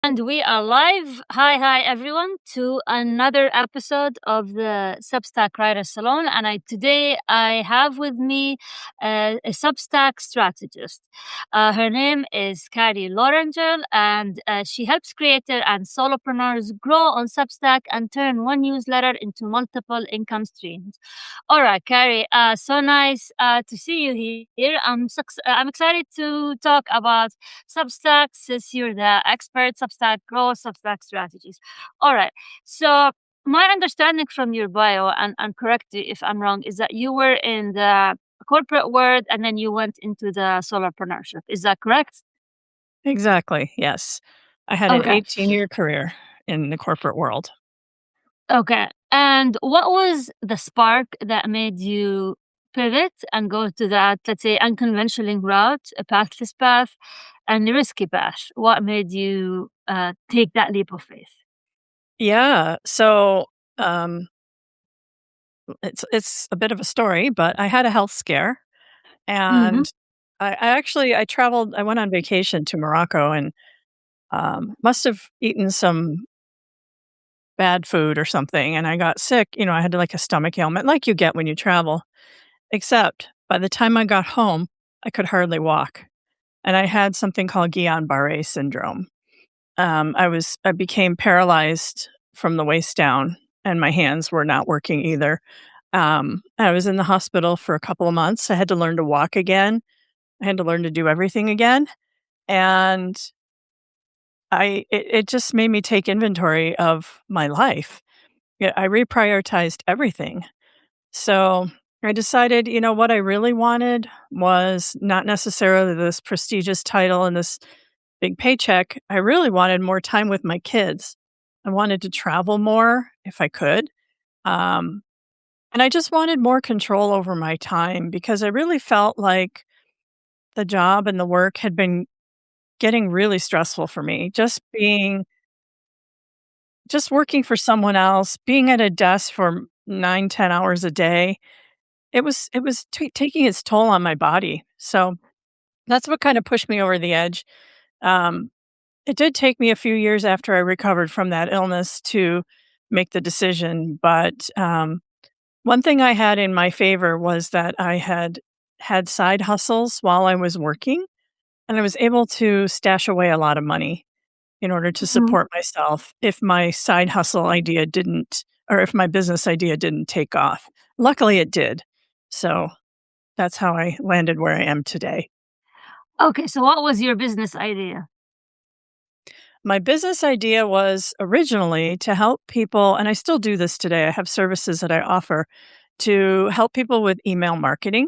And we are live. Hi, everyone, to another episode of the Substack Writer Salon. And today I have with me a Substack strategist. Her name is Carrie Lorangel, and she helps creators and solopreneurs grow on Substack and turn one newsletter into multiple income streams. All right, Carrie. So nice to see you here. I'm excited to talk about Substack, since you're the expert, Substack growth, Substack strategies. All right. So my understanding from your bio, and correct me if I'm wrong, is that you were in the corporate world and then you went into the solopreneurship. Is that correct? Exactly, yes. I had an Okay. 18-year career in the corporate world. Okay. And what was the spark that made you pivot and go to that, let's say, unconventional route, a pathless path, and a risky path? What made you take that leap of faith? Yeah, so, it's a bit of a story, but I had a health scare, Mm-hmm. and I traveled I went on vacation to Morocco and, must have eaten some bad food or something, and I got sick. I had, like, a stomach ailment like you get when you travel, except by the time I got home, I could hardly walk, and I had something called Guillain-Barré syndrome. I became paralyzed from the waist down, and my hands were not working either. I was in the hospital for a couple of months. I had to learn to walk again. I had to learn to do everything again, and it just made me take inventory of my life. Yeah, I reprioritized everything. So I decided, what I really wanted was not necessarily this prestigious title and this big paycheck. I really wanted more time with my kids. I wanted to travel more if I could. Um, and I just wanted more control over my time because I really felt like the job and the work had been getting really stressful for me. Just working for someone else, being at a desk for 9, 10 hours a day, it was taking its toll on my body. So that's what kind of pushed me over the edge. Um, It did take me a few years after I recovered from that illness to make the decision, but, one thing I had in my favor was that I had side hustles while I was working, and I was able to stash away a lot of money in order to support myself if my side hustle idea didn't or if my business idea didn't take off. Luckily, it did. So, that's how I landed where I am today. Okay, so what was your business idea? My business idea was originally to help people, and I still do this today. I have services that I offer to help people with email marketing,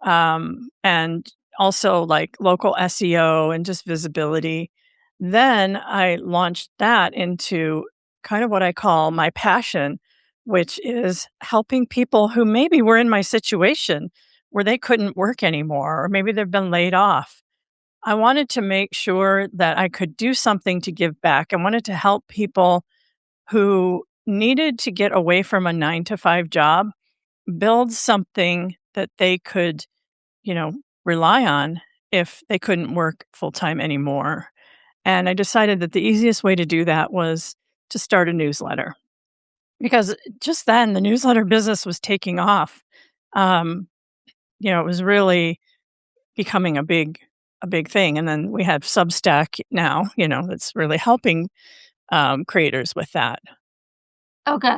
and also like local SEO and just visibility. Then I launched that into kind of what I call my passion, which is helping people who maybe were in my situation where they couldn't work anymore, or maybe they've been laid off. I wanted to make sure that I could do something to give back. I wanted to help people who needed to get away from a 9 to 5 job, build something that they could, you know, rely on if they couldn't work full time anymore. And I decided that the easiest way to do that was to start a newsletter because just then the newsletter business was taking off. Um, it was really becoming a big thing, and then we have Substack now, that's really helping, creators with that. Okay,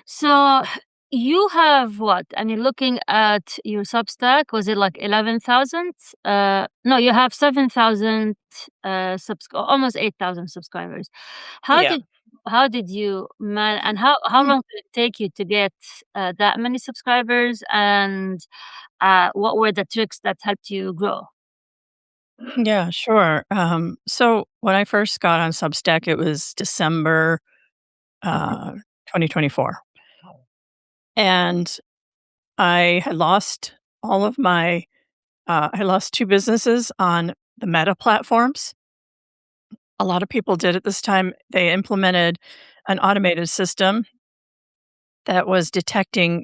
so you have what? I mean, looking at your Substack, was it like 11,000? No, you have 7,000 almost 8,000 subscribers. How Yeah. did how did you man and how Mm. long did it take you to get that many subscribers? And what were the tricks that helped you grow? Yeah, sure. So when I first got on Substack, it was December, 2024, and I had lost all of my I lost 2 businesses on the Meta platforms. A lot of people did at this time. They implemented an automated system that was detecting,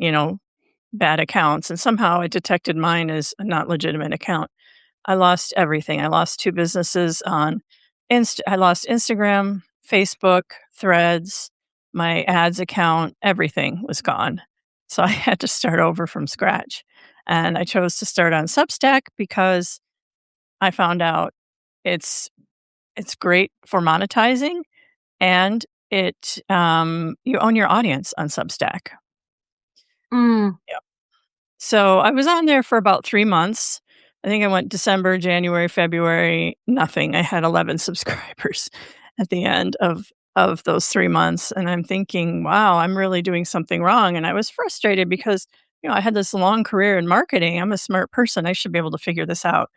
bad accounts, and somehow it detected mine as a not legitimate account. I lost everything. I lost 2 businesses on I lost Instagram, Facebook, Threads, my ads account, everything was gone. So I had to start over from scratch. And I chose to start on Substack because I found out it's it's great for monetizing and you own your audience on Substack. Mm. So I was on there for about 3 months. I think I went December, January, February, nothing. I had 11 subscribers at the end of those 3 months, and I'm thinking, "Wow, I'm really doing something wrong," and I was frustrated because, I had this long career in marketing. I'm a smart person. I should be able to figure this out.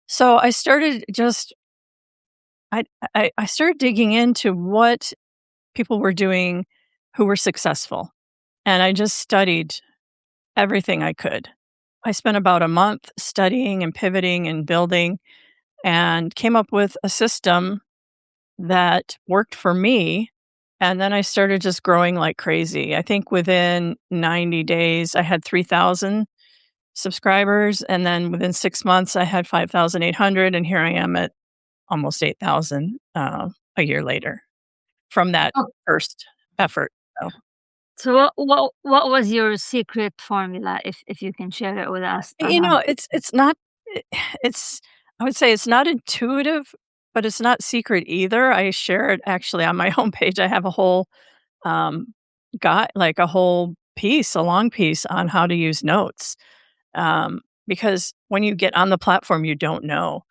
So I started just I started digging into what people were doing who were successful, and I just studied everything I could. I spent about a month studying and pivoting and building and came up with a system that worked for me. And then I started just growing like crazy. I think within 90 days, I had 3,000 subscribers. And then within 6 months, I had 5,800. And here I am at almost 8,000 a year later from that Oh, first effort. So. so what was your secret formula, if you can share it with us? It's not I it's I would say it's not intuitive, but it's not secret either. I share it actually on my homepage. I have a whole, um, like a whole piece, a long piece on how to use notes, because when you get on the platform, you don't know,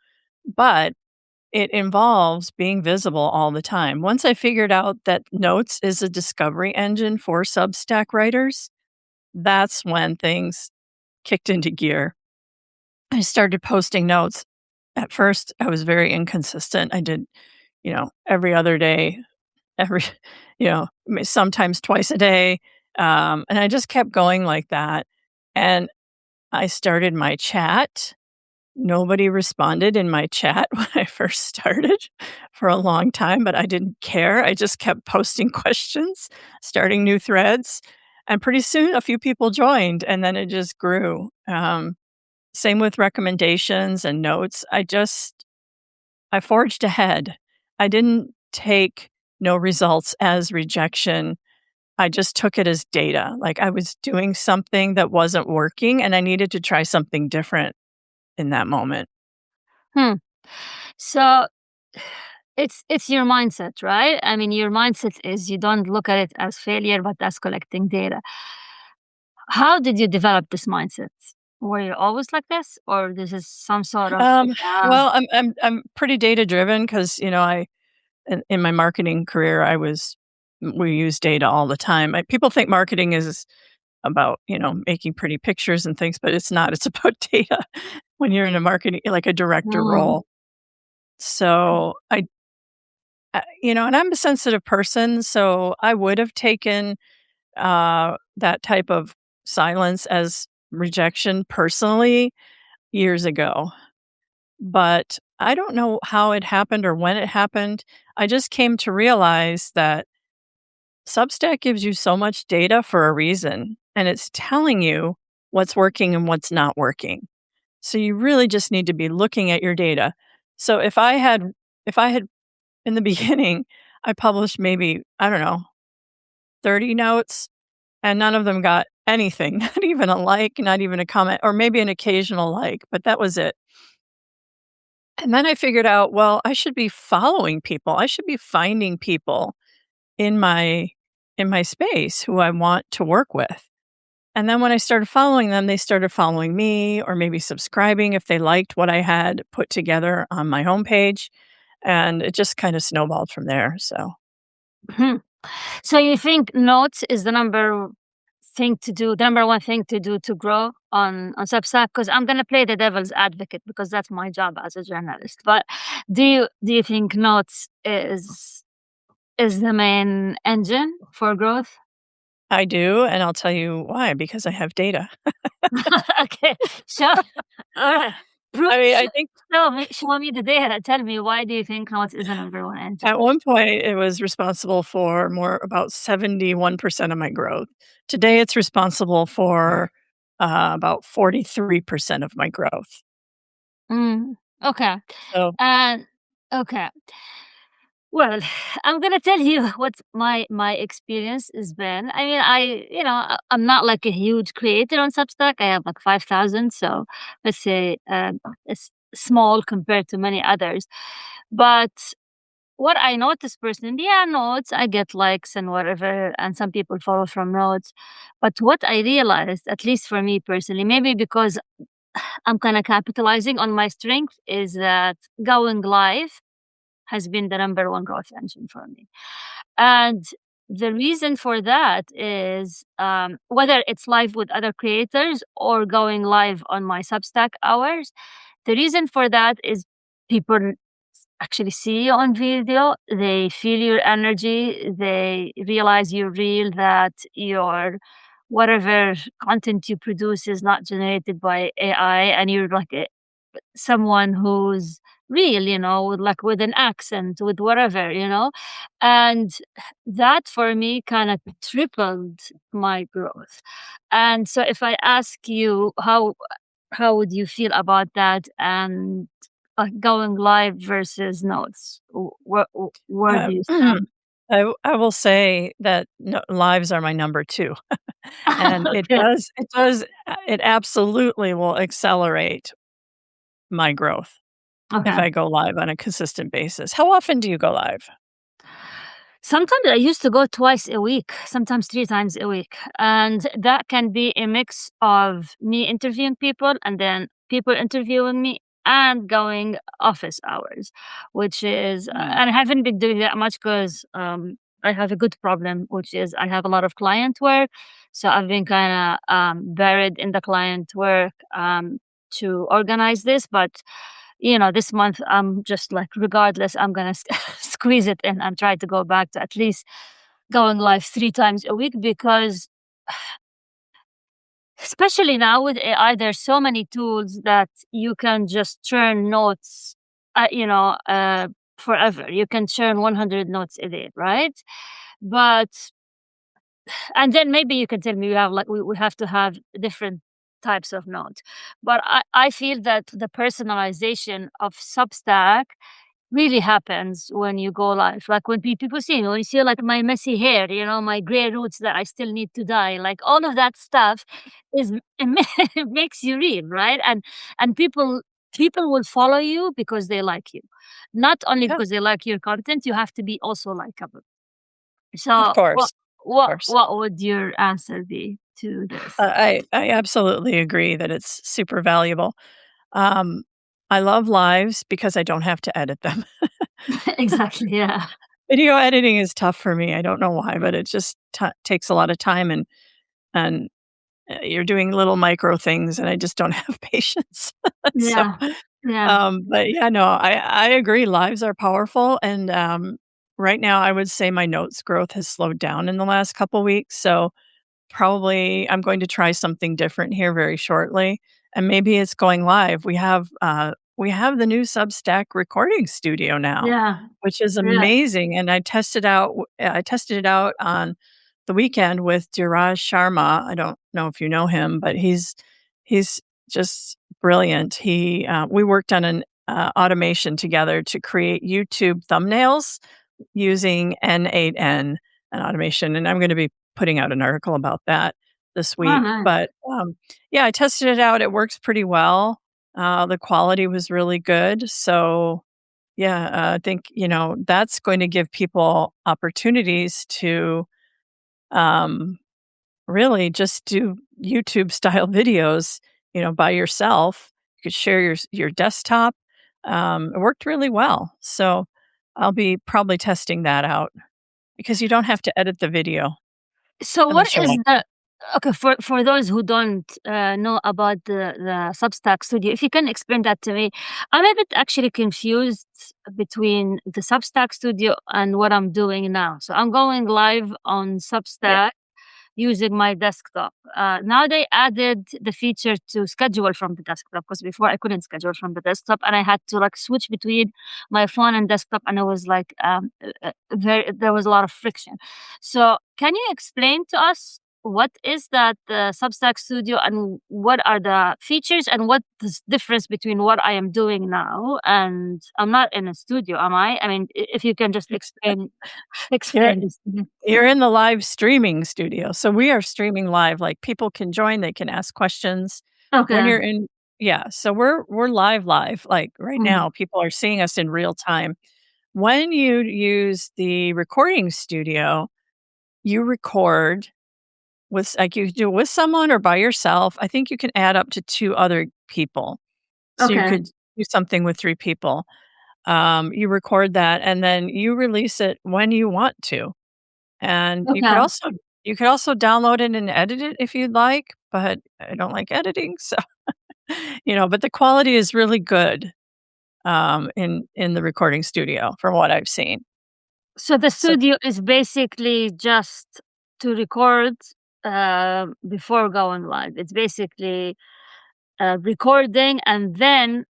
but it involves being visible all the time. Once I figured out that Notes is a discovery engine for Substack writers, that's when things kicked into gear. I started posting notes. At first, I was very inconsistent. I did, every other day, every, sometimes twice a day. And I just kept going like that. And I started my chat. Nobody responded in my chat when I first started for a long time, but I didn't care. I just kept posting questions, starting new threads. And pretty soon, a few people joined, and then it just grew. Same with recommendations and notes. I forged ahead. I didn't take no results as rejection. I just took it as data. Like I was doing something that wasn't working and I needed to try something different in that moment. Hmm. So it's your mindset, right? I mean, your mindset is you don't look at it as failure, but as collecting data. How did you develop this mindset? Were you always like this, or this is some sort of Um, well, I'm pretty data driven because I in my marketing career we use data all the time. People think marketing is about, making pretty pictures and things, but it's not. It's about data when you're in a marketing, like a director mm, role. So and I'm a sensitive person, so I would have taken that type of silence as rejection personally years ago. But I don't know how it happened or when it happened. I just came to realize that Substack gives you so much data for a reason, and it's telling you what's working and what's not working. So you really just need to be looking at your data. So if I had in the beginning, I published maybe, I don't know, 30 notes and none of them got anything, not even a like, not even a comment, or maybe an occasional like, but that was it. And then I figured out, well, I should be following people. I should be finding people in my space who I want to work with. And then when I started following them, they started following me or maybe subscribing if they liked what I had put together on my homepage. And it just kind of snowballed from there. So, hmm. So you think notes is the number one thing to do to grow on Substack? Because I'm gonna play the devil's advocate because that's my job as a journalist. But do you think notes is the main engine for growth? I do. And I'll tell you why, because I have data. Okay, so alright, prove I mean, I think show me the data. Tell me, why do you think notes is the number one engine? at one point, it was responsible for more about 71% of my growth. Today, it's responsible for, about 43% of my growth. Mm, okay. So And Okay. Well, I'm gonna tell you what my experience has been. I mean, I'm not like a huge creator on Substack. I have like 5,000, so let's say it's small compared to many others. But what I noticed personally, yeah, notes, I get likes and whatever, and some people follow from notes. But what I realized, at least for me personally, maybe because I'm kind of capitalizing on my strength, is that going live has been the number one growth engine for me. And the reason for that is whether it's live with other creators or going live on my Substack hours, the reason for that is people actually see you on video, they feel your energy, they realize you're real, that your whatever content you produce is not generated by AI, and you're like someone who's real, with like with an accent, with whatever, and that for me kind of tripled my growth. And so if I ask you how would you feel about that, and going live versus notes, where Uh, do you stand? I will say that lives are my number 2, and Okay. it absolutely will accelerate my growth if Okay. I go live on a consistent basis. How often do you go live? Sometimes I used to go twice a week, sometimes 3 times a week, and that can be a mix of me interviewing people and then people interviewing me and going office hours, which is Mm. and I haven't been doing that much 'cause, I have a good problem, which is I have a lot of client work, so I've been kinda, buried in the client work, to organize this, but this month I'm just like, regardless, I'm gonna squeeze it in and try to go back to at least going live 3 times a week, because especially now with AI, there's so many tools that you can just churn notes, forever. You can churn 100 notes a day, right? But and then maybe you can tell me we have to have different types of notes. But I feel that the personalization of Substack really happens when you go live. Like when people see me, when you see like my messy hair, my gray roots that I still need to dye, like all of that stuff is it makes you real, right? And people will follow you because they like you, not only Yeah, because they like your content. You have to be also likable. of So what course, of what course. what would your answer be to this? I absolutely agree that it's super valuable. Um, I love lives because I don't have to edit them. Exactly. Yeah. Video editing is tough for me. I don't know why, but it just takes a lot of time, and you're doing little micro things, and I just don't have patience. So, Yeah. Yeah. but yeah, no, I agree. Lives are powerful, and right now, I would say my notes growth has slowed down in the last couple weeks. So probably I'm going to try something different here very shortly, and maybe it's going live. We have the new Substack recording studio now, Yeah. which is Yeah. amazing, and I tested it out on the weekend with Dhiraj Sharma. I don't know if you know him, but he's just brilliant. We worked on an automation together to create YouTube thumbnails using N8N, an automation, and I'm gonna be putting out an article about that this Oh, week. nice. But, yeah, I tested it out, it works pretty well. The quality was really good, so, yeah, I think, that's going to give people opportunities to, um, really just do YouTube style videos, by yourself. You could share your desktop. It worked really well, so I'll be probably testing that out because you don't have to edit the video So what unless you is want. the okay, for those who don't know about the Substack studio, if you can explain that to me. I'm a bit actually confused between the Substack studio and what I'm doing now. So I'm going live on Yeah. Substack using my desktop. Now they added the feature to schedule from the desktop, because before I couldn't schedule from the desktop and I had to like switch between my phone and desktop, and it was like there was a lot of friction. So can you explain to us what is that Substack Studio, and what are the features, and what the difference between what I am doing now? And I'm not in a studio, am I? I mean, if you can just explain You're explain this to me. you're in the live streaming studio. So we are streaming live, like, people can join, they can ask questions when Okay. you're in. Yeah, so we're live, like, right Mm. now, people are seeing us in real time. When you use the recording studio, you record with, like, you do it with someone or by yourself. I think you can add up to 2 other people. So you Okay. could do something with 3 people. You record that and then you release it when you want to. And Okay. you could also download it and edit it if you'd like, but I don't like editing, so, but the quality is really good, in the recording studio from what I've seen. So the So studio is basically just to record before going live. It's basically recording and then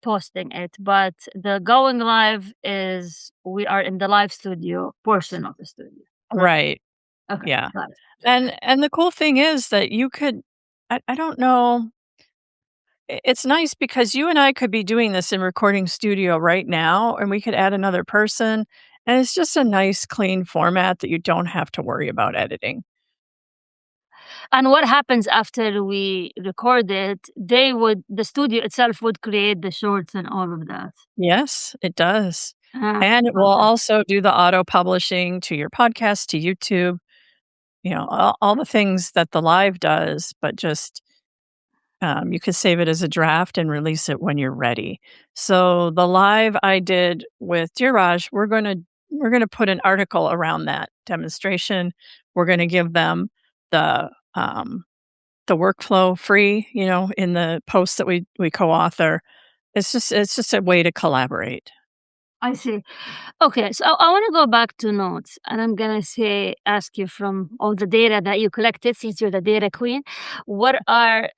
posting it. But the going live is we are in the live studio portion of the studio. Correct. right, Okay. yeah. Got it. And the cool thing is that you could, I don't know, it's nice because you and I could be doing this in recording studio right now, and we could add another person, and it's just a nice clean format that you don't have to worry about editing. And what happens after we record it? The studio itself would create the shorts and all of that. Yes, it does. Ah, And it will okay. also do the auto publishing to your podcast, to YouTube, all the things that the live does, but just, you could save it as a draft and release it when you're ready. So the live I did with Diraj, we're gonna put an article around that demonstration. We're gonna give them the the workflow free, in the post that we co-author. It's just a way to collaborate. I see. Okay, so I want to go back to notes, and I'm gonna ask you from all the data that you collected, since you're the data queen, what are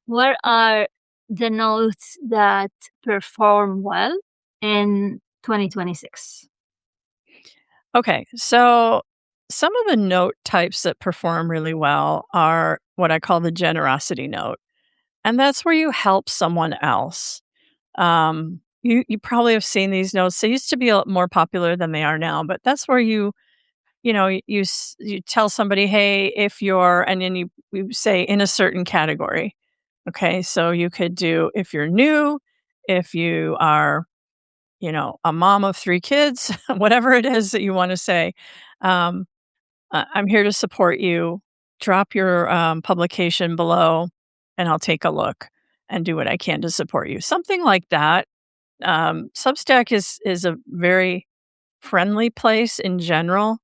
what are the notes that perform well in 2026? Okay, so some of the note types that perform really well are what I call the generosity note, and that's where you help someone else. You probably have seen these notes. They used to be more popular than they are now, but that's where you tell somebody, hey, if you're, and then you say in a certain category. Okay, so you could do if you're new, if you are, a mom of 3 kids, whatever it is that you want to say. Um, I'm here to support you. Drop your publication below, and I'll take a look and do what I can to support you. Something like that. Substack is a very friendly place in general,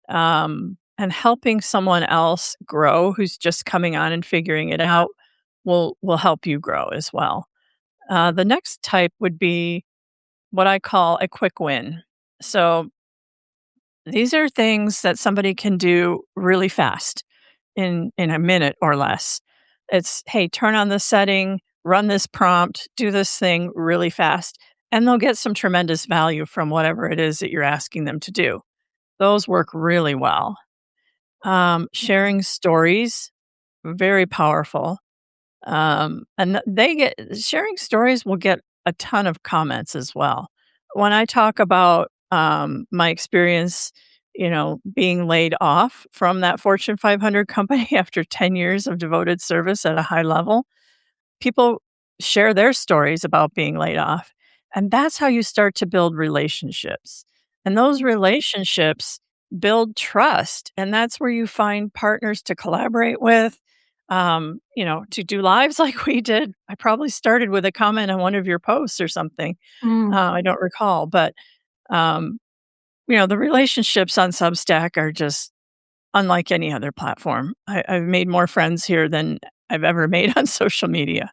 and helping someone else grow who's just coming on and figuring it out will help you grow as well. The next type would be what I call a quick win. So these are things that somebody can do really fast in a minute or less. It's, hey, turn on this setting, run this prompt, do this thing really fast, and they'll get some tremendous value from whatever it is that you're asking them to do. Those work really well. Sharing stories, very powerful. And they get sharing stories will get a ton of comments as well. When I talk about my experience, being laid off from that Fortune 500 company after 10 years of devoted service at a high level, people share their stories about being laid off. And that's how you start to build relationships. And those relationships build trust. And that's where you find partners to collaborate with, to do lives like we did. I probably started with a comment on one of your posts or something. Mm, I don't recall. But, um, the relationships on Substack are just unlike any other platform. I've made more friends here than I've ever made on social media.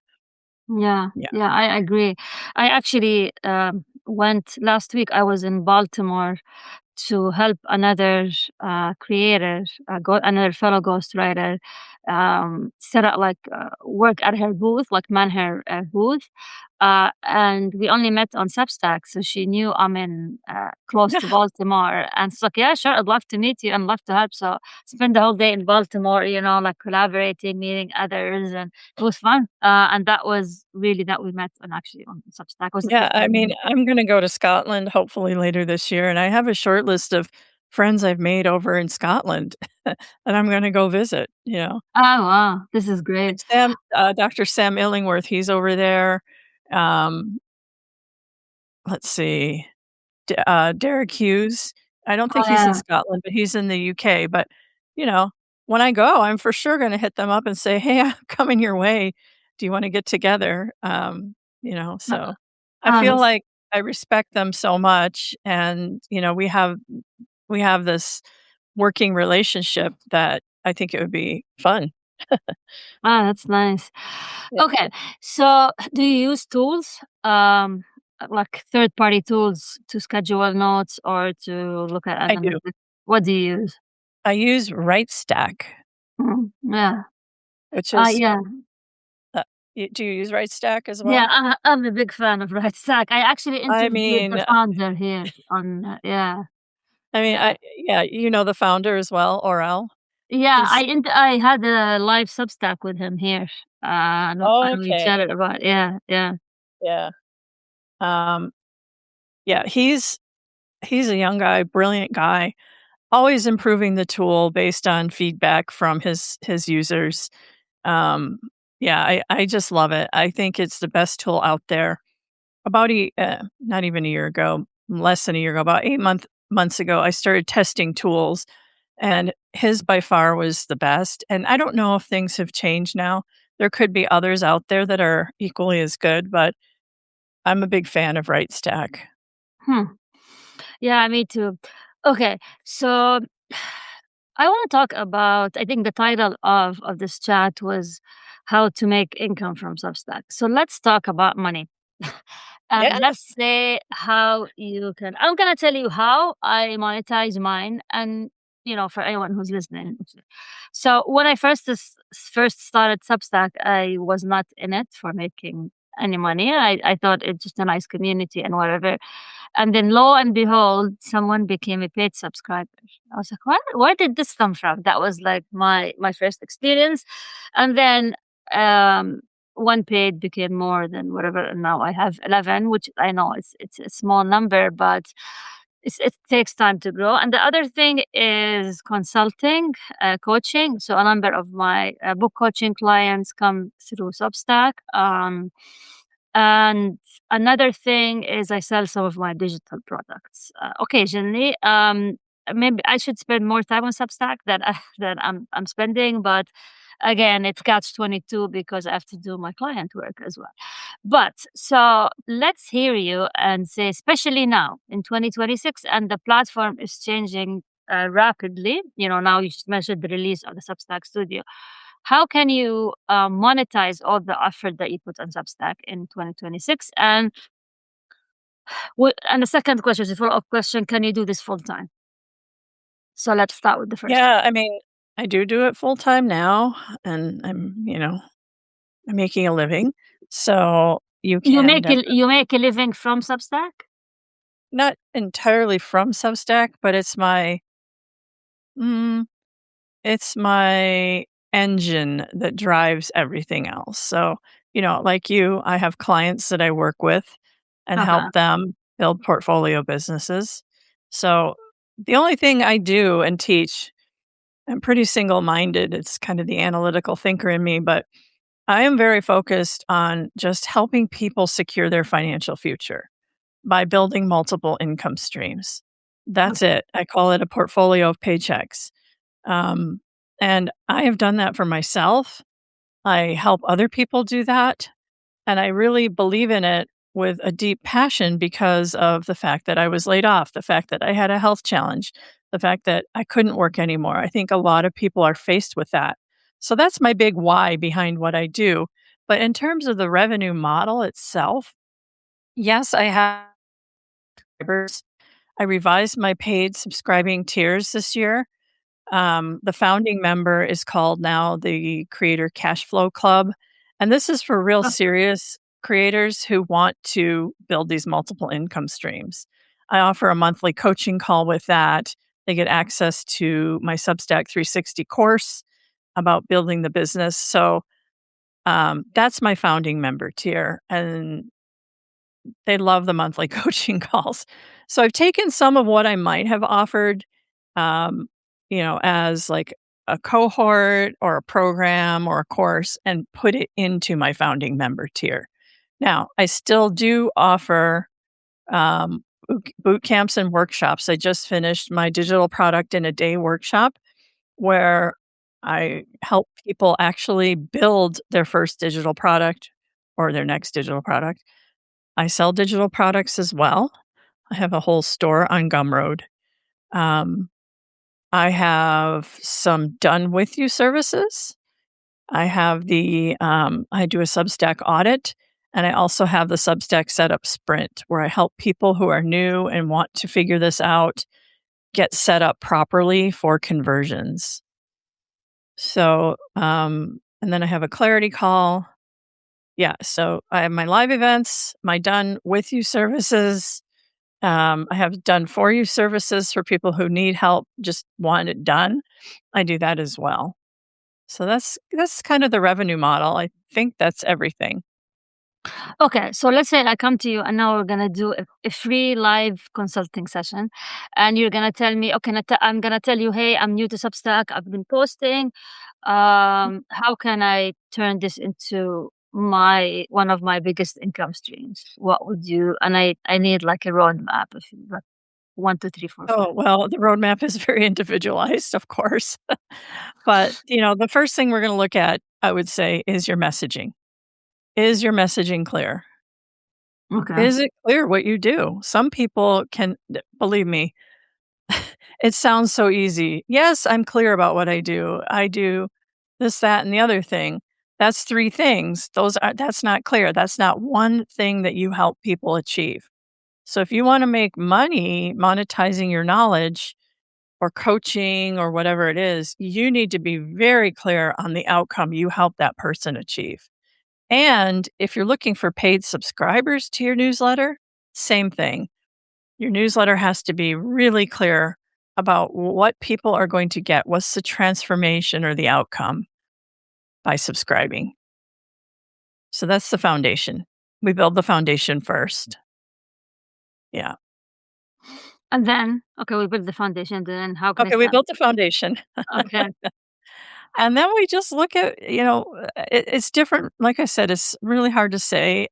yeah, Yeah. yeah, I agree. I actually went last week. I was in Baltimore to help another creator, another fellow ghostwriter, set up like work at her booth, like man her booth. and we only met on Substack. So she knew I'm in close to Baltimore, and it's like, yeah, sure, I'd love to meet you and love to help. So spend the whole day in Baltimore, like collaborating, meeting others, and it was fun. And that was really that we met on actually on Substack. It was the Yeah, first I time we mean, met. I'm gonna go to Scotland hopefully later this year, and I have a short list of friends I've made over in Scotland that I'm gonna go visit. Oh wow, this is great. Dr. Sam Illingworth, he's over there. Um, let's see, Derek Hughes. I don't Oh think he's in yeah, Scotland, but he's in the UK. But, you know, when I go, I'm for sure gonna hit them up and say, "Hey, I'm coming your way. Do you wanna get together?" So I feel that's like I respect them so much, and, we have this working relationship that I think it would be fun. that's nice. Yeah, Okay, so do you use tools, like third-party tools to schedule notes or to look at I do. analytics? What do you use? I use RightStack, Yeah. which is Yeah. uh, do you use RightStack as Yeah, well? I'm a big fan of Stack. I actually I interviewed the mean founder here on yeah. Uh, yeah, you know the founder as well, Orel? yeah, He's I had a live Substack with him here, and we okay, chatted about yeah, yeah. yeah. Um, yeah, he's a young guy, brilliant guy, always improving the tool based on feedback from his users. Um, yeah, I just love it. I think it's the best tool out there. Not even a year ago, less than a year ago, about 8 months ago, I started testing tools, and his by far was the best. And I don't know if things have changed now. There could be others out there that are equally as good, but I'm a big fan of RightStack. Hmm. Yeah, me too. Okay, so I want to talk about. I think the title of this chat was "How to Make Income from Substack." So let's talk about money, and let's Yes. say how you can. I'm gonna tell you how I monetize mine, and for anyone who's listening. So when I first started Substack, I was not in it for making any money. I thought it's just a nice community and whatever. And then lo and behold, someone became a paid subscriber. I was like, where did this come from? That was like my first experience. And then um one paid became more than whatever, and now I have 11, which I know it's a small number, but it takes time to grow. And the other thing is consulting, coaching. So a number of my book coaching clients come through Substack. And another thing is I sell some of my digital products occasionally. Maybe I should spend more time on Substack that I'm spending, but again, it's catch 22 because I have to do my client work as well. But so let's hear you and say, especially now in 2026, and the platform is changing rapidly. Now you just mentioned the release of the Substack Studio. How can you monetize all the effort that you put on Substack in 2026? And the second question is a follow-up question: can you do this full time? So let's start with the first. Yeah, I mean, I do it full time now, and I'm making a living. So you can definitely You make a living from Substack? not entirely from Substack, but mm, it's my engine that drives everything else. So, like you, I have clients that I work with and help Okay. them build portfolio businesses. So, the only thing I do and teach, I'm pretty single minded. It's kind of the analytical thinker in me, but I am very focused on just helping people secure their financial future by building multiple income streams. That's it. I call it a portfolio of paychecks. Um, and I have done that for myself. I help other people do that. And I really believe in it with a deep passion because of the fact that I was laid off, the fact that I had a health challenge, the fact that I couldn't work anymore. I think a lot of people are faced with that. So that's my big why behind what I do. But in terms of the revenue model itself, yes, I have subscribers. I revised my paid subscribing tiers this year. The founding member is called now the Creator Cash Flow Club. And this is for real serious creators who want to build these multiple income streams. I offer a monthly coaching call with that. They get access to my Substack 360 course about building the business. So that's my founding member tier. And they love the monthly coaching calls. So I've taken some of what I might have offered, um, as like a cohort or a program or a course and put it into my founding member tier. Now, I still do offer boot camps and workshops. I just finished my digital product in a day workshop where I help people actually build their first digital product or their next digital product. I sell digital products as well. I have a whole store on Gumroad. Um, I have some done with you services. I have I do a Substack audit, and I also have the Substack setup sprint where I help people who are new and want to figure this out get set up properly for conversions. So, and then I have a clarity call. Yeah. So I have my live events, my done with you services. I have done for you services for people who need help, just want it done. I do that as well. So that's kind of the revenue model. I think that's everything. Okay, so let's say I come to you and now we're gonna do a free live consulting session, and you're gonna tell me, okay, I'm gonna tell you, hey, I'm new to Substack. I've been posting. How can I turn this into my one of my biggest income streams? What would you? And I need like a roadmap, if you like 1, 2, 3, 4, 5. Oh, well, the roadmap is very individualized, of course. But, the first thing we're going to look at, I would say, is your messaging. Is your messaging clear? Okay. Is it clear what you do? Some people believe me, it sounds so easy. Yes, I'm clear about what I do. I do this, that, and the other thing. That's 3 things. That's not clear. That's not one thing that you help people achieve. So if you wanna make money monetizing your knowledge or coaching or whatever it is, you need to be very clear on the outcome you help that person achieve. And if you're looking for paid subscribers to your newsletter, same thing. Your newsletter has to be really clear about what people are going to get. What's the transformation or the outcome by subscribing? So that's the foundation. We build the foundation first. Yeah. And then, okay, we build the foundation. Then how can I Okay, we start? built the foundation. Okay. And then we just look at, it's different. Like I said, it's really hard to say.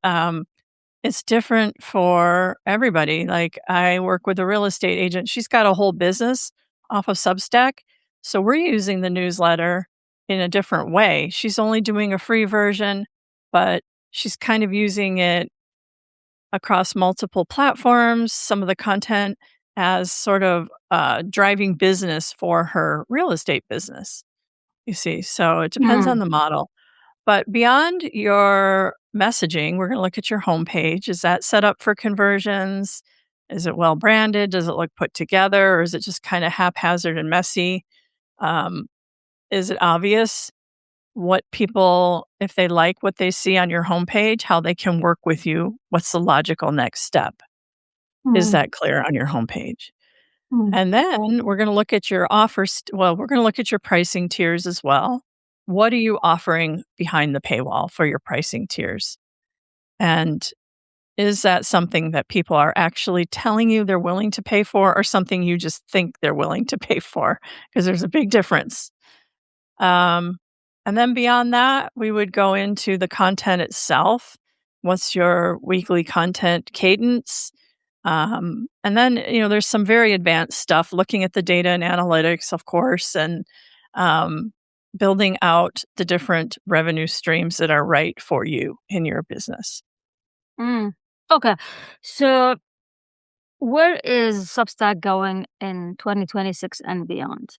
It's different for everybody. Like I work with a real estate agent. She's got a whole business off of Substack. So we're using the newsletter in a different way. She's only doing a free version, but she's kind of using it across multiple platforms, some of the content as sort of driving business for her real estate business. You see, so it depends on Mm, the model. But beyond your messaging, we're going to look at your homepage. Is that set up for conversions? Is it well branded? Does it look put together? Or is it just kind of haphazard and messy? Um, is it obvious what people, if they like what they see on your homepage, how they can work with you? What's the logical next step? Is mm, that clear on your homepage? mm, And then we're going to look at your offers. Well, we're going to look at your pricing tiers as well. What are you offering behind the paywall for your pricing tiers? And is that something that people are actually telling you they're willing to pay for or something you just think they're willing to pay for? Because there's a big difference. Um, and then beyond that, we would go into the content itself. What's your weekly content cadence? And then, there's some very advanced stuff looking at the data and analytics, of course, and um, building out the different revenue streams that are right for you in your business. mm. Okay. So where is Substack going in 2026 and beyond?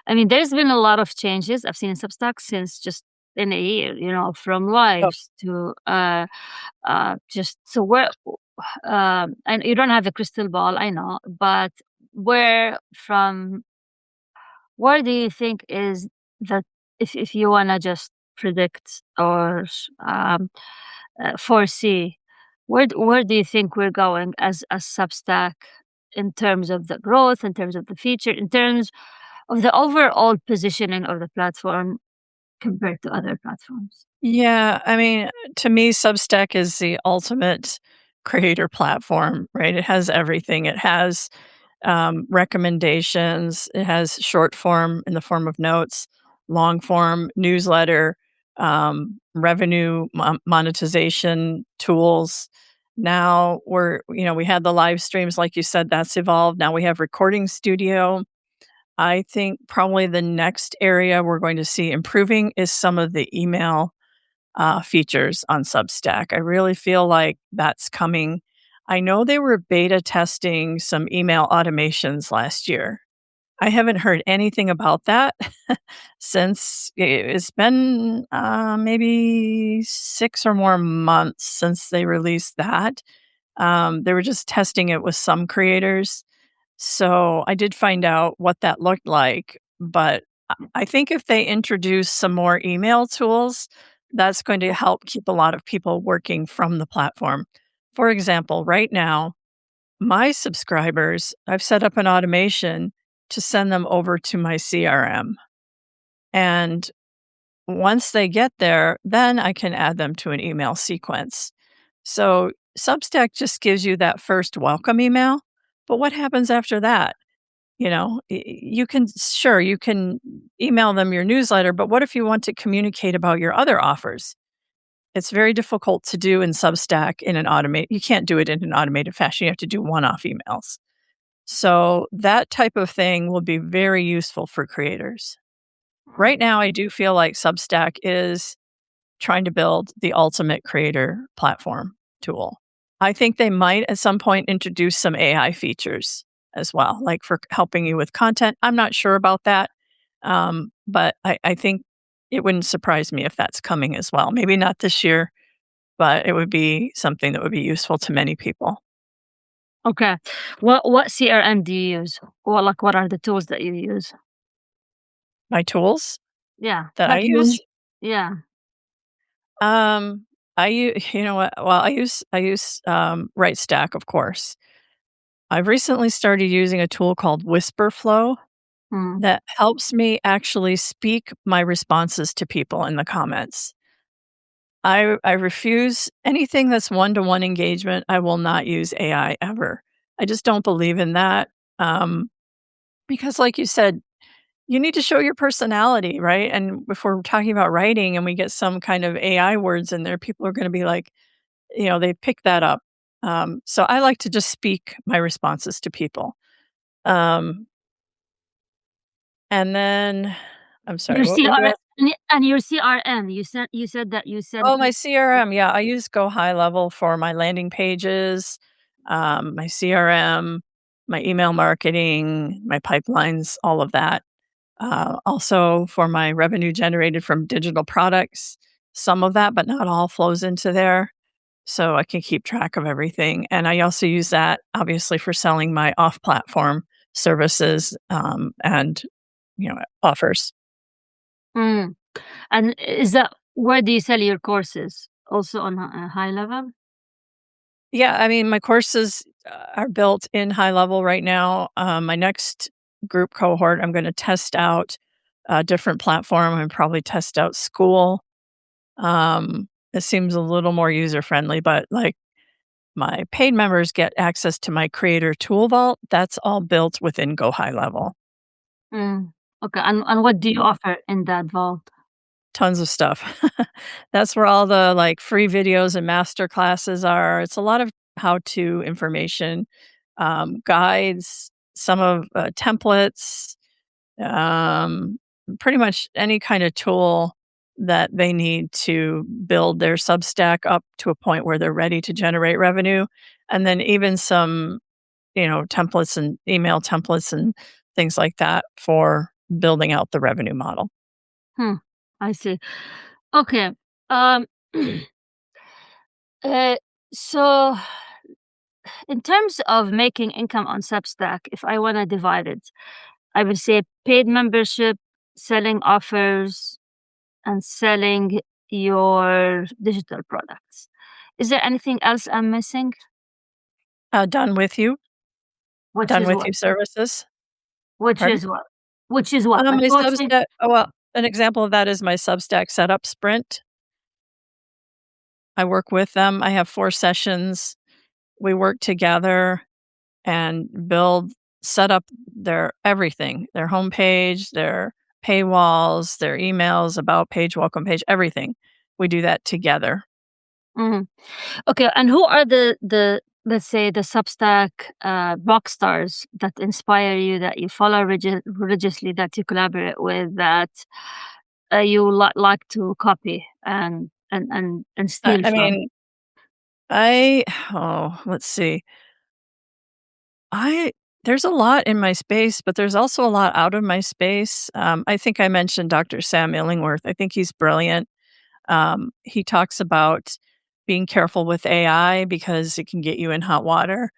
I mean, there's been a lot of changes I've seen in Substack since just in a year, from Oh, lives to just so where and you don't have a crystal ball, I know, but where do you think is that if you wanna just predict or um foresee? Where do you think we're going as a Substack in terms of the growth, in terms of the feature, in terms of the overall positioning of the platform compared to other platforms? Yeah, I mean, to me, Substack is the ultimate creator platform, right? It has everything. It has recommendations. It has short form in the form of notes, long form newsletter, revenue monetization tools. Now we had the live streams, like you said, that's evolved. Now we have recording studio. I think probably the next area we're going to see improving is some of the email features on Substack. I really feel like that's coming. I know they were beta testing some email automations last year. I haven't heard anything about that since it's been maybe 6 or more months since they released that. They were just testing it with some creators. So I did find out what that looked like, but I think if they introduce some more email tools, that's going to help keep a lot of people working from the platform. For example, right now, my subscribers, I've set up an automation to send them over to my CRM. And once they get there, then I can add them to an email sequence. So Substack just gives you that first welcome email. But what happens after that? You can, sure, you can email them your newsletter, but what if you want to communicate about your other offers? It's very difficult to do in Substack in an you can't do it in an automated fashion. You have to do one-off emails. So that type of thing will be very useful for creators. Right now, I do feel like Substack is trying to build the ultimate creator platform tool. I think they might at some point introduce some AI features as well, like for helping you with content. I'm not sure about that, but I think it wouldn't surprise me if that's coming as well. Maybe not this year, but it would be something that would be useful to many people. Okay. What CRM do you use? What are the tools that you use? My tools Yeah. that I Like use, yeah. um, I use, you know what? Well, I use Stack, of course. I've recently started using a tool called Whisperflow Mm. that helps me actually speak my responses to people in the comments. I refuse anything that's one-to-one engagement. I will not use AI ever. I just don't believe in that, because like you said, you need to show your personality, right? And if we're talking about writing and we get some kind of AI words in there, people are gonna be like, they pick that up. So I like to just speak my responses to people. Um, and then I'm sorry, Your what were you CRM asking? and your CRM. You said that you sent Oh, my CRM, yeah, I use Go High Level for my landing pages, my CRM, my email marketing, my pipelines, all of that. Also for my revenue generated from digital products, some of that, but not all flows into there, so I can keep track of everything, and I also use that, obviously, for selling my off-platform services, and, offers. Mm. And is that where do you sell your courses? Also on a high level? Yeah, I mean, my courses are built in high level right now. My next group cohort, I'm going to test out a different platform and probably test out School. It seems a little more user friendly, but like my paid members get access to my creator tool vault. That's all built within Go High Level. Mm. Okay. And what do you offer in that vault? Tons of stuff. That's where all the like free videos and master classes are. It's a lot of how to information, guides, some of templates, um, pretty much any kind of tool that they need to build their Substack up to a point where they're ready to generate revenue. And then even some, templates and email templates and things like that for building out the revenue model. Hmm. I see. Okay. Um. uh, so, in terms of making income on Substack, if I want to divide it, I would say paid membership, selling offers, and selling your digital products. Is there anything else I'm missing? Done with you. Which Done is with what? you services. Which Pardon? is what? Which is what? Like My coaching? Substack well, an example of that is my Substack setup sprint. I work with them. I have 4 sessions. We work together and set up their everything, their homepage, their paywalls, their emails, about page, welcome page, everything. We do that together. Mhm. Okay, and who are the let's say the Substack rock stars that inspire you, that you follow religiously, that you collaborate with, that you like to copy and steal I from? mean, I oh, let's see. I there's a lot in my space, but there's also a lot out of my space. I think I mentioned Dr. Sam Illingworth. I think he's brilliant. He talks about being careful with AI because it can get you in hot water.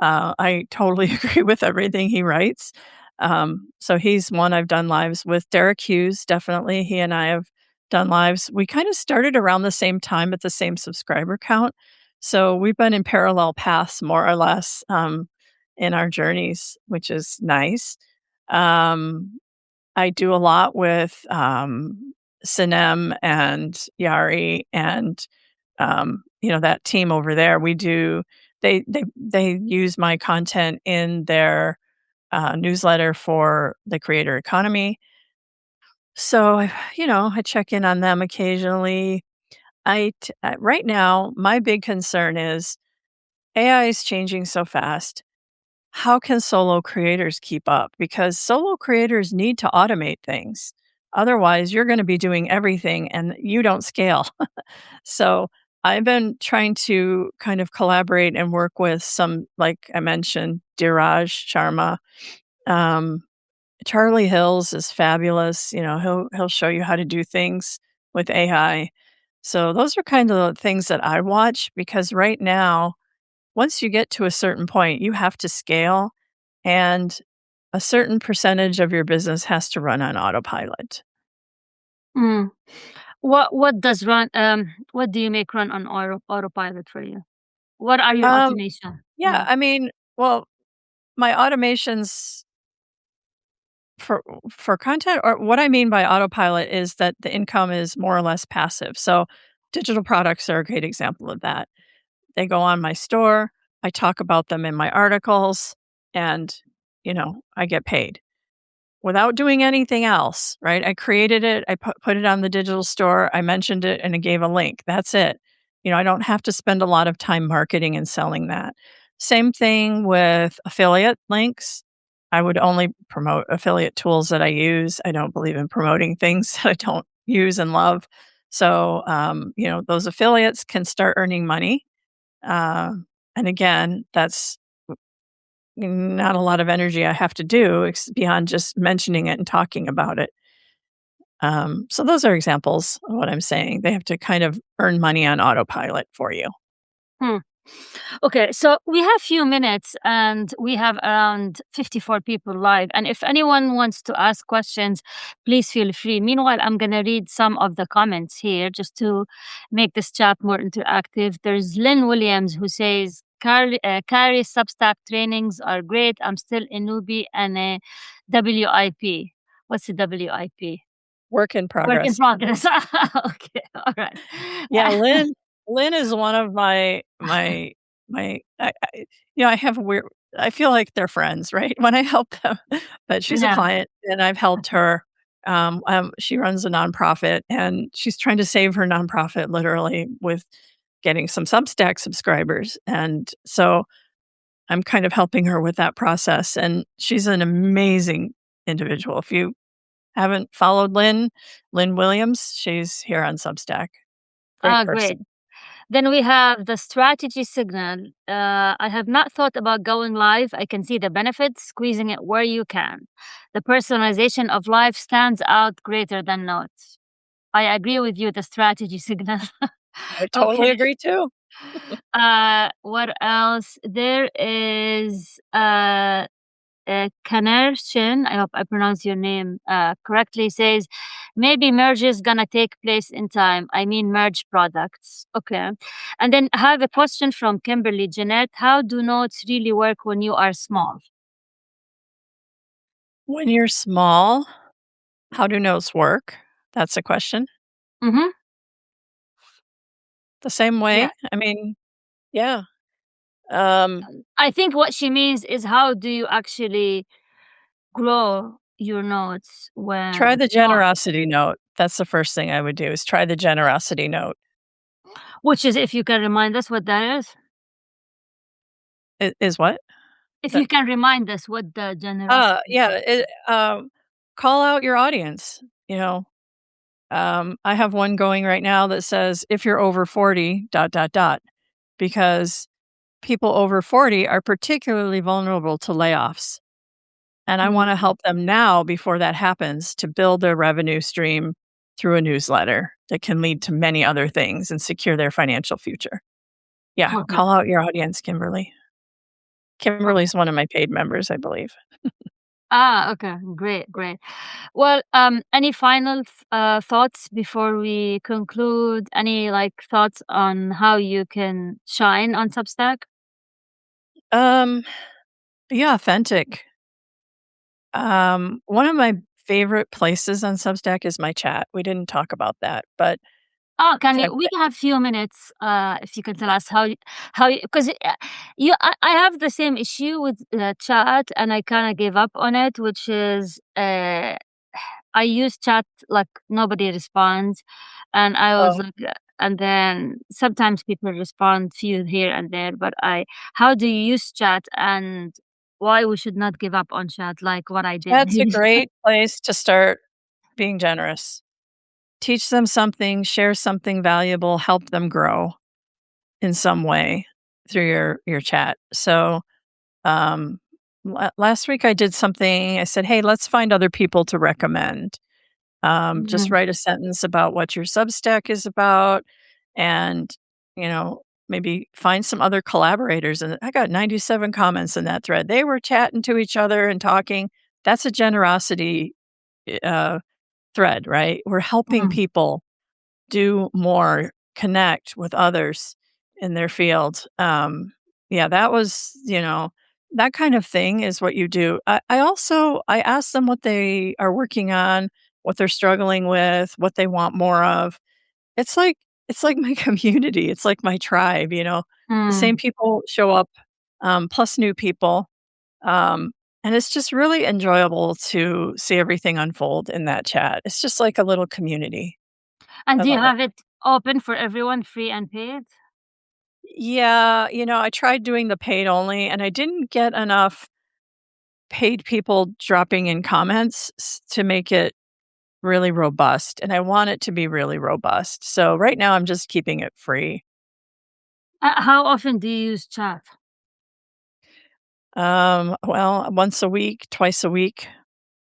I totally agree with everything he writes. So he's one I've done lives with. Derek Hughes, definitely. He and I have done lives. We kind of started around the same time at the same subscriber count. So we've been in parallel paths more or less in our journeys, which is nice. Um, I do a lot with Sinem and Yari and that team over there. They use my content in their newsletter for the creator economy. So I check in on them occasionally. Right now my big concern is AI is changing so fast. How can solo creators keep up? Because solo creators need to automate things. Otherwise, you're going to be doing everything and you don't scale. So I've been trying to kind of collaborate and work with some, like I mentioned, Diraj Sharma. Um, Charlie Hills is fabulous. He'll show you how to do things with AI. So those are kind of the things that I watch because right now, once you get to a certain point, you have to scale and a certain percentage of your business has to run on autopilot. Mm. What do you make run on autopilot for you? What are your Um, automation? yeah, Mm. I mean, well, my automations for content, or what I mean by autopilot is that the income is more or less passive. So digital products are a great example of that. They go on my store, I talk about them in my articles, and I get paid without doing anything else, right? I created it, I put it on the digital store, I mentioned it, and I gave a link. That's it. I don't have to spend a lot of time marketing and selling that. Same thing with affiliate links. I would only promote affiliate tools that I use. I don't believe in promoting things that I don't use and love. So, those affiliates can start earning money. Uh, and again, that's not a lot of energy I have to do beyond just mentioning it and talking about it. So those are examples of what I'm saying. They have to kind of earn money on autopilot for you. Hmm. Okay, so we have few minutes and we have around 54 people live. And if anyone wants to ask questions, please feel free. Meanwhile, I'm going to read some of the comments here just to make this chat more interactive. There's Lynn Williams who says, Carrie's Substack trainings are great. I'm still a newbie and a WIP. What's a WIP? Work in Work in progress. progress. Okay, all right. Yeah, Lynn is one of my I have a weird I feel like they're friends, right? When I help them, but she's a Yeah. client and I've helped her. She runs a nonprofit and she's trying to save her nonprofit literally with getting some Substack subscribers. And so I'm kind of helping her with that process. And she's an amazing individual. If you haven't followed Lynn Williams, she's here on Substack. Great Ah, great. person. Then we have the strategy signal. I have not thought about going live. I can see the benefits, squeezing it where you can. The personalization of live stands out greater than notes. I agree with you, the strategy signal. I totally Okay. agree too. What else? There is Kanershin, I hope I pronounce your name correctly, says, maybe merge is gonna take place in time. I mean, merge products. Okay. And then I have a question from Kimberly Jeanette. How do notes really work when you are small? When you're small, how do notes work? That's a question. Mm-hmm. The same Yeah. way? I mean, yeah. Um, I think what she means is how do you actually grow your notes Try when the small, generosity note. That's the first thing I would do is try the generosity note. which is if you can remind us what that is. Is what? If The you can remind us what the generosity yeah, note is. call out your audience, you know? I have one going right now that says, "If you're over 40, dot, dot, dot," because people over 40 are particularly vulnerable to layoffs, and I wanna Mm, help them now before that happens to build their revenue stream through a newsletter that can lead to many other things and secure their financial future. Yeah, okay. call out your audience, Kimberly. Okay. Kimberly's one of my paid members, I believe. Ah, okay. Great, great. Well, any final thoughts before we conclude? Any like thoughts on how you can shine on Substack? Um, be authentic. One of my favorite places on Substack is my chat. We didn't talk about that, but Oh, can you? I've We can have few minutes. If you can tell us how because you, I have the same issue with chat, and I kind of gave up on it. Which is, I use chat like nobody responds, and I was oh, like, and then sometimes people respond few here and there. But how do you use chat, and why we should not give up on chat like what I did that's a here? great place to start being generous. Teach them something, share something valuable, help them grow in some way through your chat. So, um, last week I did something. I said, "Hey, let's find other people to recommend." Just Mm, write a sentence about what your Substack is about and, maybe find some other collaborators. And I got 97 comments in that thread. They were chatting to each other and talking. That's a generosity uh, thread, right? We're helping mm. people do more, connect with others in their field. Yeah, that was, that kind of thing is what you do. I asked them what they are working on, what they're struggling with, what they want more of. It's like it's like my community. It's like my tribe. The same Mm. people show up, plus new people. Um, and it's just really enjoyable to see everything unfold in that chat. It's just like a little community. And I do you love it. have it open for everyone, free and paid? Yeah, I tried doing the paid only and I didn't get enough paid people dropping in comments to make it really robust. And I want it to be really robust. So right now I'm just keeping it free. How often do you use chat? Well, once a week, twice a week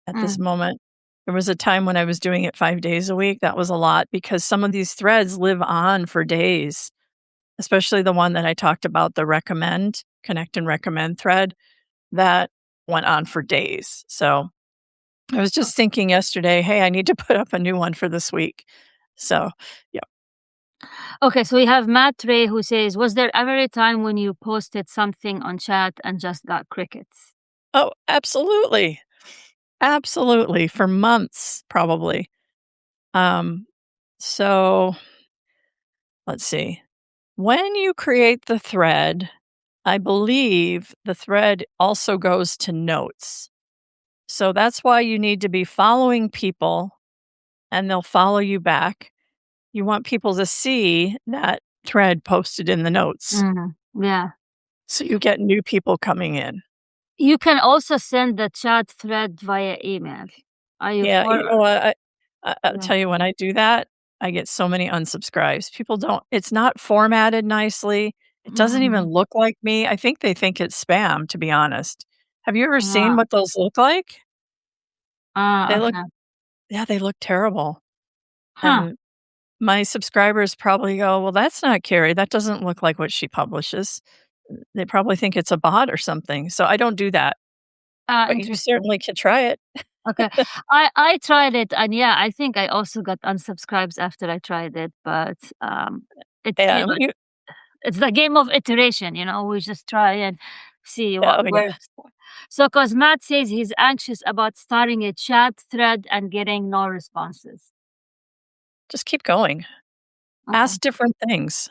at this Mm, moment. There was a time when I was doing it 5 days a week. That was a lot because some of these threads live on for days, especially the one that I talked about, the recommend, connect and recommend thread that went on for days. So I was just thinking yesterday, hey, I need to put up a new one for this week. So, yeah. okay, so we have Matt Ray who says, "Was there ever a time when you posted something on chat and just got crickets?" Oh, absolutely. Absolutely. For months, probably. Um, so let's see. When you create the thread, I believe the thread also goes to notes. So that's why you need to be following people and they'll follow you back. You want people to see that thread posted in the notes. Yeah. So you get new people coming in. You can also send the chat thread via email. Are you Yeah, you for? know what? I'll Yeah. tell you when I do that, I get so many unsubscribes. People don't it's not formatted nicely. It doesn't even Mhm. look like me. I think they think it's spam, to be honest. Have you ever seen Ah, what those look like? They look okay. Yeah, they look terrible. Huh. And my subscribers probably go, "Well, that's not Carrie. That doesn't look like what she publishes." They probably think it's a bot or something. So I don't do that, but you Interesting. certainly could try it. Okay. I tried it, and yeah, I think I also got unsubscribes after I tried it, but it's Yeah, you it's the game of iteration, we just try and see what oh, yeah. works. So, because Matt says he's anxious about starting a chat thread and getting no responses. Just keep going. Okay. Ask different things.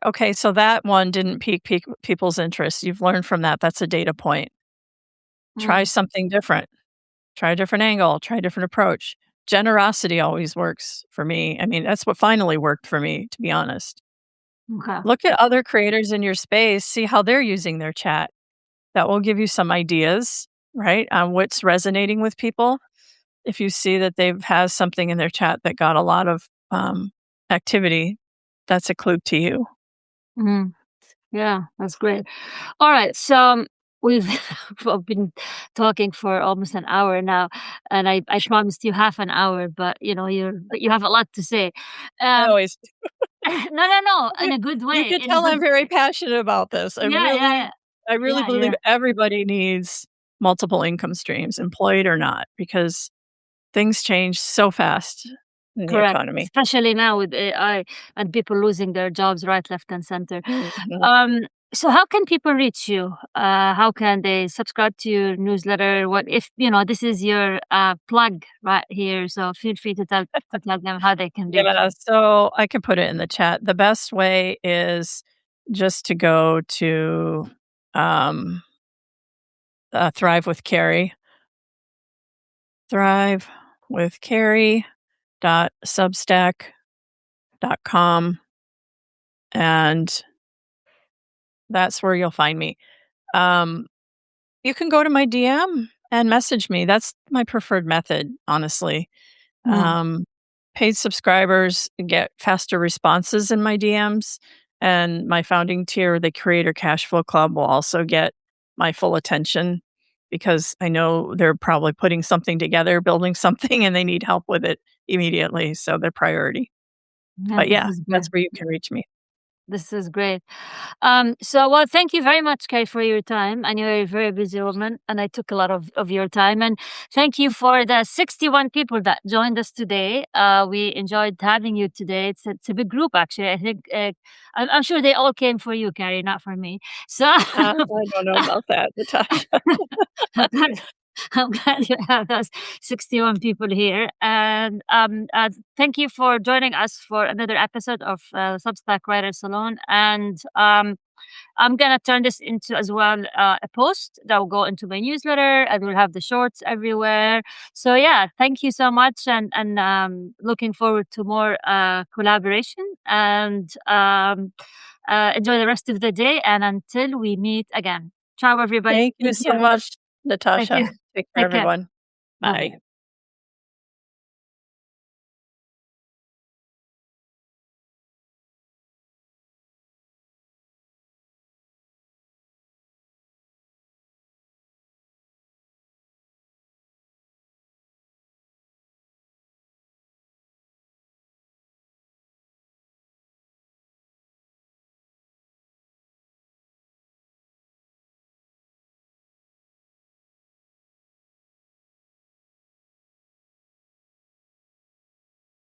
Okay, so that one didn't pique people's interest. You've learned from that. That's a data point. Try Mm, something different. Try a different angle, try a different approach. Generosity always works for me. I mean, that's what finally worked for me, to be honest. okay. Look at other creators in your space, see how they're using their chat. That will give you some ideas, right, on what's resonating with people. If you see that they've has something in their chat that got a lot of activity, that's a clue to you. Mm, yeah, that's great. All right. So we've we've been talking for almost an hour now, and I promised you half an hour, but you have a lot to say. I Um, always no, in a good you way. could In a tell I'm good. very passionate about this. Yeah, yeah, yeah, I really yeah. believe Yeah. everybody needs multiple income streams, employed or not, because things change so fast in the Correct. economy. Especially now with AI and people losing their jobs right, left, and center. Mhm. Um, so how can people reach you? How can they subscribe to your newsletter? What if this is your plug right here? So feel free to tell them how they can reach Yeah, you. so I can put it in the chat. The best way is just to go to, um, Thrive with Carrie, thrivewithcarrie.substack.com, and that's where you'll find me. Um, you can go to my DM and message me. That's my preferred method, honestly. Mm, Um, Paid subscribers get faster responses in my DMs, and my founding tier, the Creator Cash Flow Club, will also get my full attention because I know they're probably putting something together, building something, and they need help with it immediately. So they're priority. yeah, But this yeah, is that's good. where you can reach me. This is great. Well, thank you very much, Kay, for your time. I know you're a very busy woman, and I took a lot of your time. And thank you for the 61 people that joined us today. We enjoyed having you today. It's a big group, actually. I think I'm sure they all came for you, Carrie, not for me. So I don't know about that, Natasha. I'm glad, I'm glad you have those 61 people here. And thank you for joining us for another episode of Substack Writer Salon. And I'm going to turn this into as well a post that will go into my newsletter, and we'll have the shorts everywhere. So, yeah, thank you so much. And looking forward to more collaboration. And enjoy the rest of the day. And until we meet again. Ciao, everybody. Thank you Thank so you. much, Thank you. Natasha. Take care, Take care. everyone. Bye bye. Bye.